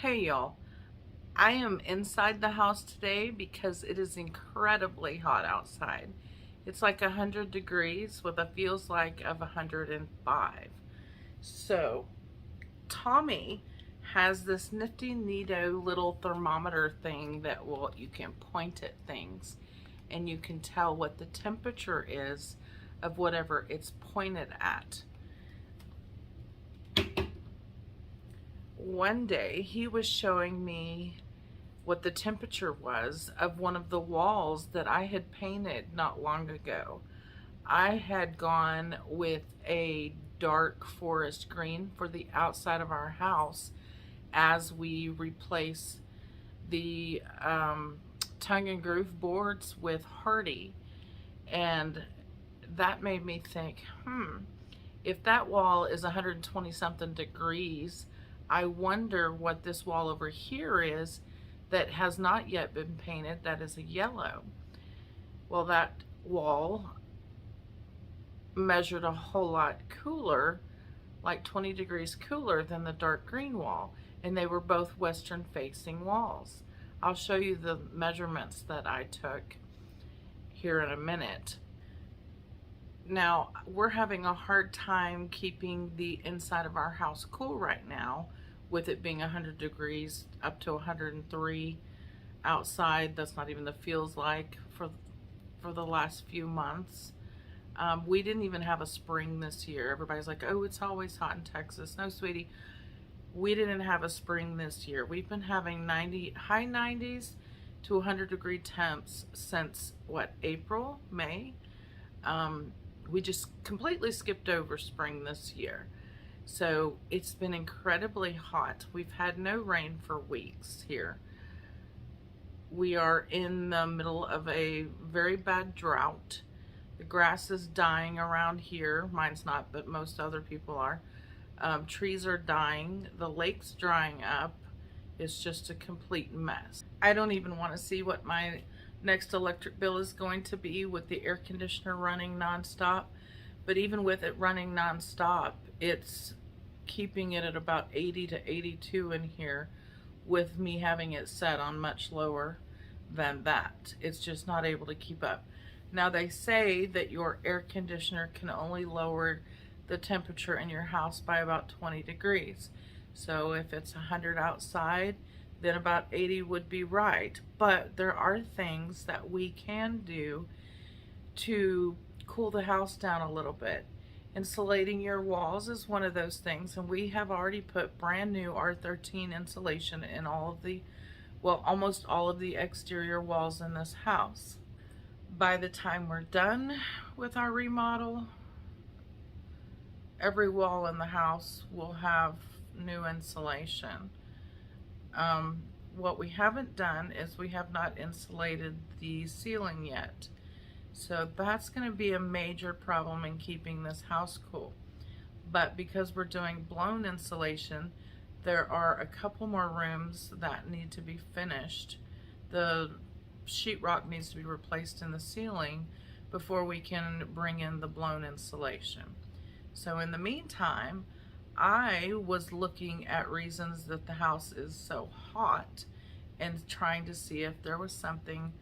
Hey y'all, I am inside the house today because it is incredibly hot outside. It's like 100 degrees with a feels like of 105. So Tommy has this nifty neato little thermometer thing that you can point at things and you can tell what the temperature is of whatever it's pointed at. One day he was showing me what the temperature was of one of the walls that I had painted not long ago. I had gone with a dark forest green for the outside of our house as we replace the tongue and groove boards with hardy, and that made me think, if that wall is 120 something degrees, I wonder what this wall over here is that has not yet been painted, that is a yellow. Well, that wall measured a whole lot cooler, like 20 degrees cooler than the dark green wall, and they were both western facing walls. I'll show you the measurements that I took here in a minute. Now, we're having a hard time keeping the inside of our house cool right now, with it being 100 degrees up to 103 outside. That's not even the feels like for the last few months. We didn't even have a spring this year. Everybody's like, oh, it's always hot in Texas. No, sweetie, we didn't have a spring this year. We've been having high 90s to 100 degree temps since what, April, May? We just completely skipped over spring this year. So it's been incredibly hot. We've had no rain for weeks here. We are in the middle of a very bad drought. The grass is dying around here. Mine's not, but most other people are. Trees are dying. The lake's drying up. It's just a complete mess. I don't even want to see what my next electric bill is going to be with the air conditioner running nonstop. But even with it running nonstop, it's keeping it at about 80 to 82 in here, with me having it set on much lower than that. It's just not able to keep up. Now, they say that your air conditioner can only lower the temperature in your house by about 20 degrees. So if it's 100 outside, then about 80 would be right. But there are things that we can do to cool the house down a little bit. Insulating your walls is one of those things, and we have already put brand new R13 insulation in all of the, well, almost all of the exterior walls in this house. By the time we're done with our remodel, every wall in the house will have new insulation. What we haven't done is we have not insulated the ceiling yet. So that's going to be a major problem in keeping this house cool. But because we're doing blown insulation, there are a couple more rooms that need to be finished. The sheetrock needs to be replaced in the ceiling before we can bring in the blown insulation. So in the meantime, I was looking at reasons that the house is so hot and trying to see if there was something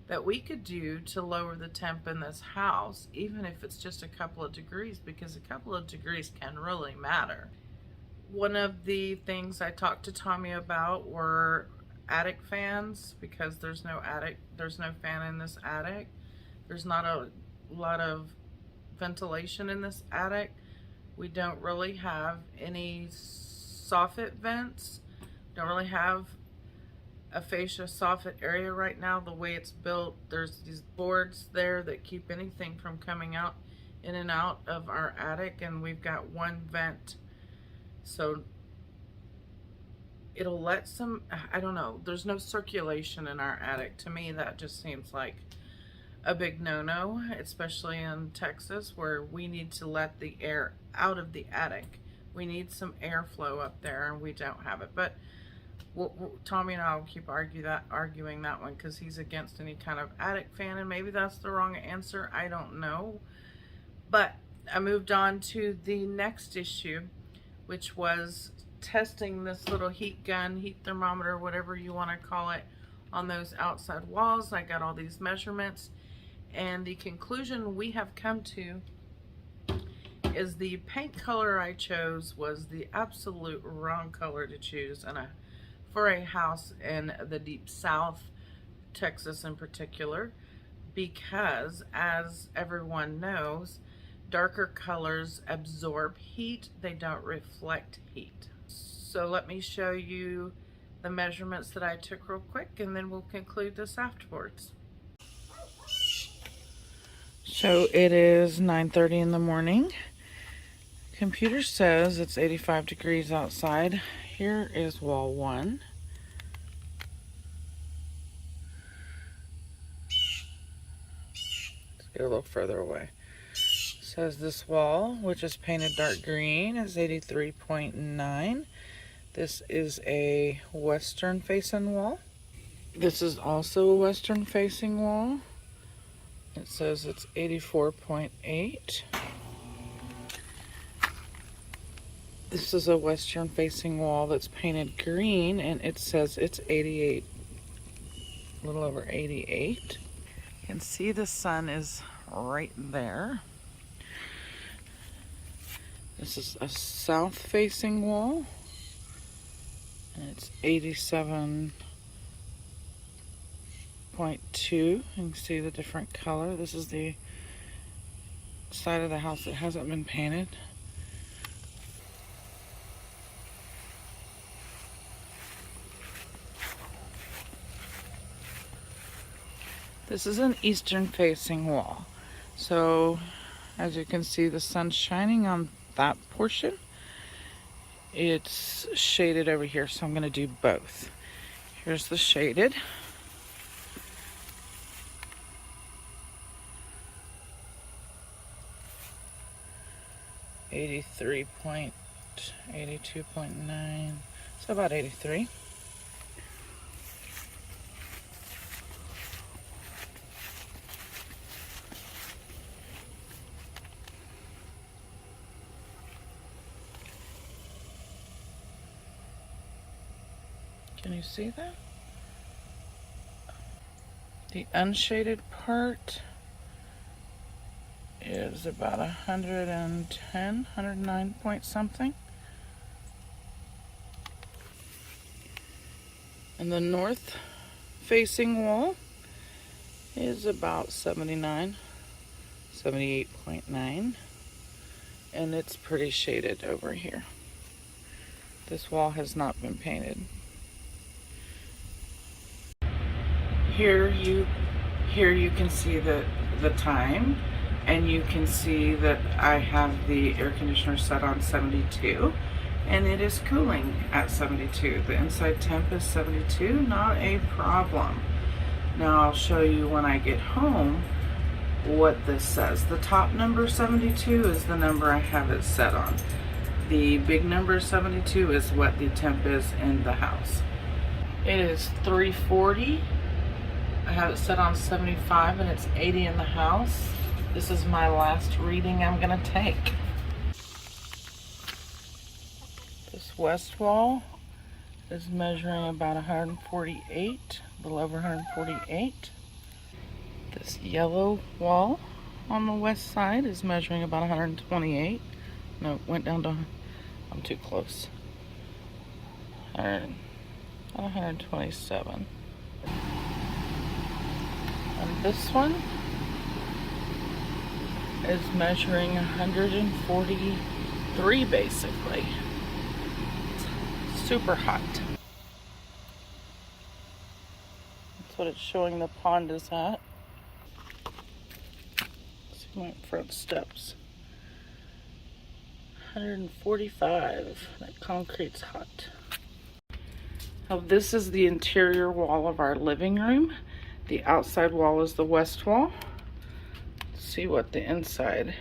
that we could do to lower the temp in this house, even if it's just a couple of degrees, because a couple of degrees can really matter. One of the things I talked to Tommy about were attic fans, because there's no fan in this attic. There's not a lot of ventilation in this attic. We don't really have any soffit vents. Don't really have a fascia soffit area right now. The way it's built, there's these boards there that keep anything from coming out in and out of our attic, and we've got one vent, so it'll let some, I don't know, there's no circulation in our attic. To me, that just seems like a big no-no, especially in Texas, where we need to let the air out of the attic. We need some airflow up there, and we don't have it. But Tommy and I will keep arguing that one, because he's against any kind of attic fan, and maybe that's the wrong answer. I don't know. But I moved on to the next issue, which was testing this little heat gun, heat thermometer, whatever you want to call it, on those outside walls. I got all these measurements, and the conclusion we have come to is the paint color I chose was the absolute wrong color to choose for a house in the deep south, Texas in particular, because as everyone knows, darker colors absorb heat, they don't reflect heat. So let me show you the measurements that I took real quick, and then we'll conclude this afterwards. So it is 9:30 in the morning. Computer says it's 85 degrees outside. Here is wall 1. Let's get a little further away. It says this wall, which is painted dark green, is 83.9. This is a western facing wall. This is also a western facing wall. It says it's 84.8. This is a western facing wall that's painted green, and it says it's 88, a little over 88. You can see the sun is right there. This is a south facing wall, and it's 87.2. You can see the different color. This is the side of the house that hasn't been painted. This is an eastern facing wall. So as you can see, the sun's shining on that portion. It's shaded over here, so I'm going to do both. Here's the shaded. .82.9, so about 83. Can you see that? The unshaded part is about 110, 109 point something. And the north facing wall is about 79, 78.9. And it's pretty shaded over here. This wall has not been painted. Here you can see the time, and you can see that I have the air conditioner set on 72, and it is cooling at 72. The inside temp is 72, not a problem. Now I'll show you when I get home what this says. The top number 72 is the number I have it set on. The big number 72 is what the temp is in the house. It is 3:40. I have it set on 75, and it's 80 in the house. This is my last reading I'm gonna take. This west wall is measuring about 148, a little over 148. This yellow wall on the west side is measuring about 128. No, it went down to, I'm too close. 127. And this one is measuring 143 basically. It's super hot. That's what it's showing the pond is at. See my front steps. 145. That concrete's hot. Now this is the interior wall of our living room. The outside wall is the west wall. Let's see what the inside.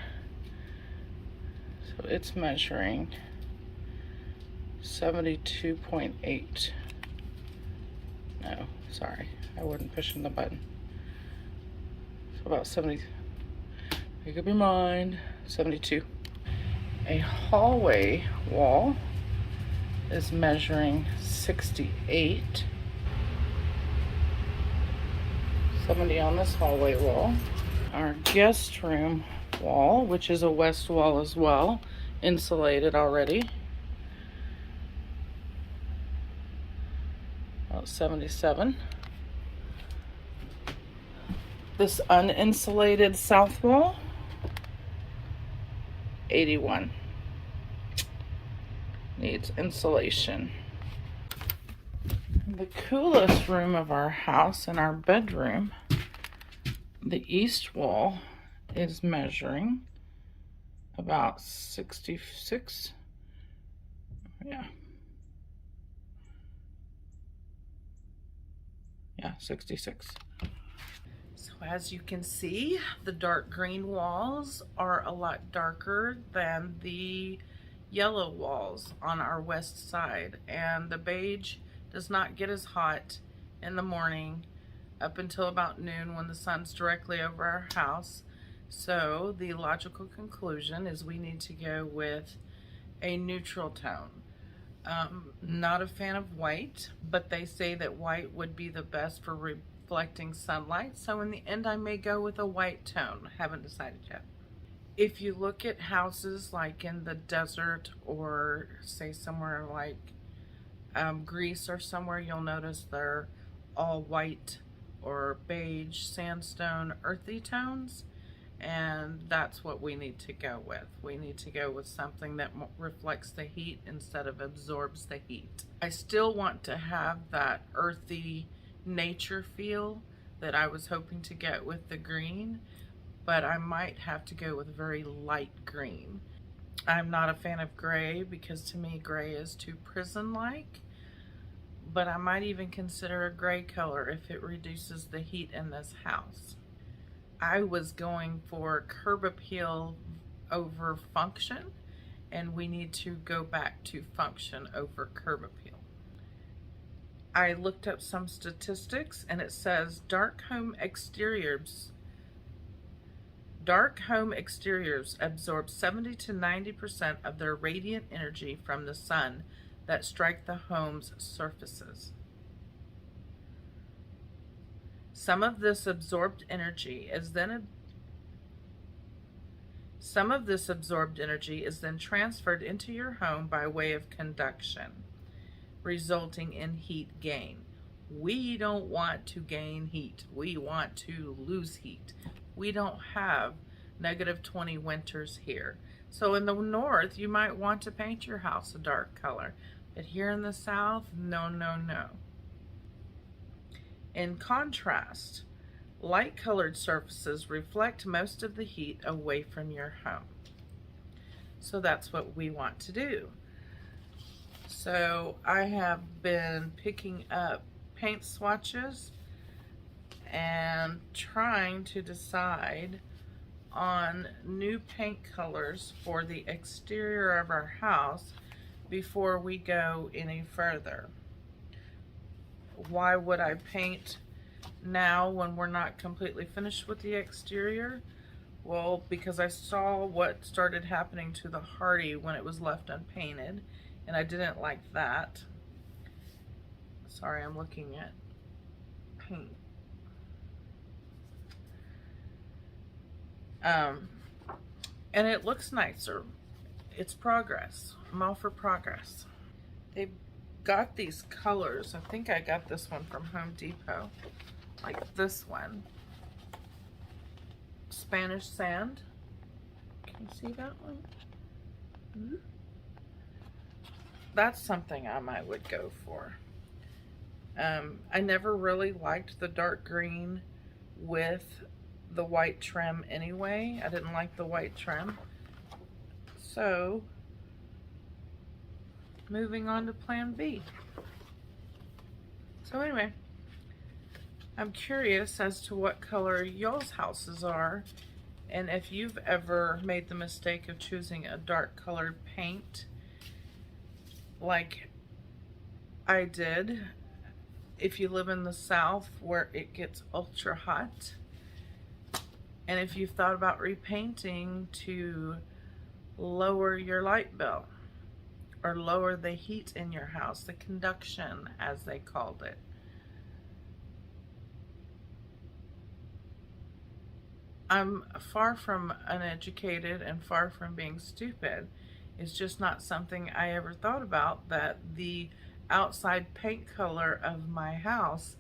So it's measuring 72.8. No, sorry, I wasn't pushing the button. So about 70. You could be mine. 72. A hallway wall is measuring 68. 70 on this hallway wall. Our guest room wall, which is a west wall as well, insulated already, about 77. This uninsulated south wall, 81. Needs insulation. The coolest room of our house and our bedroom, the east wall, is measuring about 66. Yeah, 66. So as you can see, the dark green walls are a lot darker than the yellow walls on our west side, and the beige does not get as hot in the morning up until about noon when the sun's directly over our house. So the logical conclusion is we need to go with a neutral tone. Not a fan of white, but they say that white would be the best for reflecting sunlight, so in the end I may go with a white tone. Haven't decided yet. If you look at houses like in the desert, or say somewhere like Greece or somewhere, you'll notice they're all white or beige, sandstone, earthy tones, and that's what we need to go with. We need to go with something that reflects the heat instead of absorbs the heat. I still want to have that earthy nature feel that I was hoping to get with the green, but I might have to go with very light green. I'm not a fan of gray because to me gray is too prison-like, but I might even consider a gray color if it reduces the heat in this house. I was going for curb appeal over function, and we need to go back to function over curb appeal. I looked up some statistics, and it says dark home exteriors absorb 70 to 90% of their radiant energy from the sun that strike the home's surfaces. Some of this absorbed energy is then transferred into your home by way of conduction, resulting in heat gain. We don't want to gain heat. We want to lose heat. We don't have -20 winters here. So in the north, you might want to paint your house a dark color, but here in the south, no, no, no. In contrast, light-colored surfaces reflect most of the heat away from your home. So that's what we want to do. So I have been picking up paint swatches and trying to decide on new paint colors for the exterior of our house before we go any further. Why would I paint now when we're not completely finished with the exterior? Well, because I saw what started happening to the Hardy when it was left unpainted, and I didn't like that. Sorry, I'm looking at paint. And it looks nicer. It's progress. I'm all for progress. They've got these colors. I think I got this one from Home Depot. Like this one. Spanish sand. Can you see that one? Mm-hmm. That's something I might would go for. I never really liked the dark green with the white trim anyway. I didn't like the white trim. So, moving on to plan B. So anyway, I'm curious as to what color y'all's houses are, and if you've ever made the mistake of choosing a dark colored paint like I did. If you live in the South where it gets ultra hot, and if you've thought about repainting to lower your light bill, or lower the heat in your house, the conduction as they called it. I'm far from uneducated and far from being stupid. It's just not something I ever thought about, that the outside paint color of my house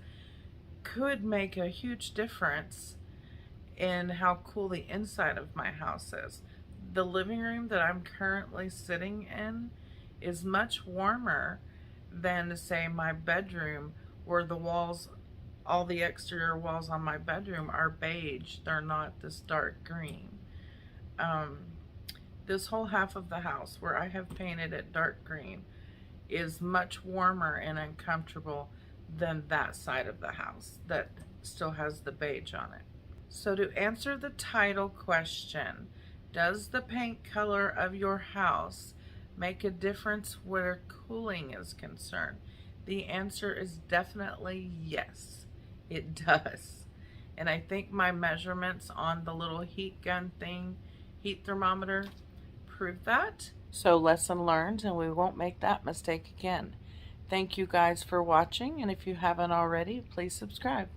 could make a huge difference in how cool the inside of my house is. The living room that I'm currently sitting in is much warmer than, say, my bedroom, where the walls, all the exterior walls on my bedroom are beige. They're not this dark green. This whole half of the house where I have painted it dark green is much warmer and uncomfortable than that side of the house that still has the beige on it. So to answer the title question, does the paint color of your house make a difference where cooling is concerned? The answer is definitely yes, it does. And I think my measurements on the little heat gun thing, heat thermometer, prove that. So lesson learned, and we won't make that mistake again. Thank you guys for watching, and if you haven't already, please subscribe.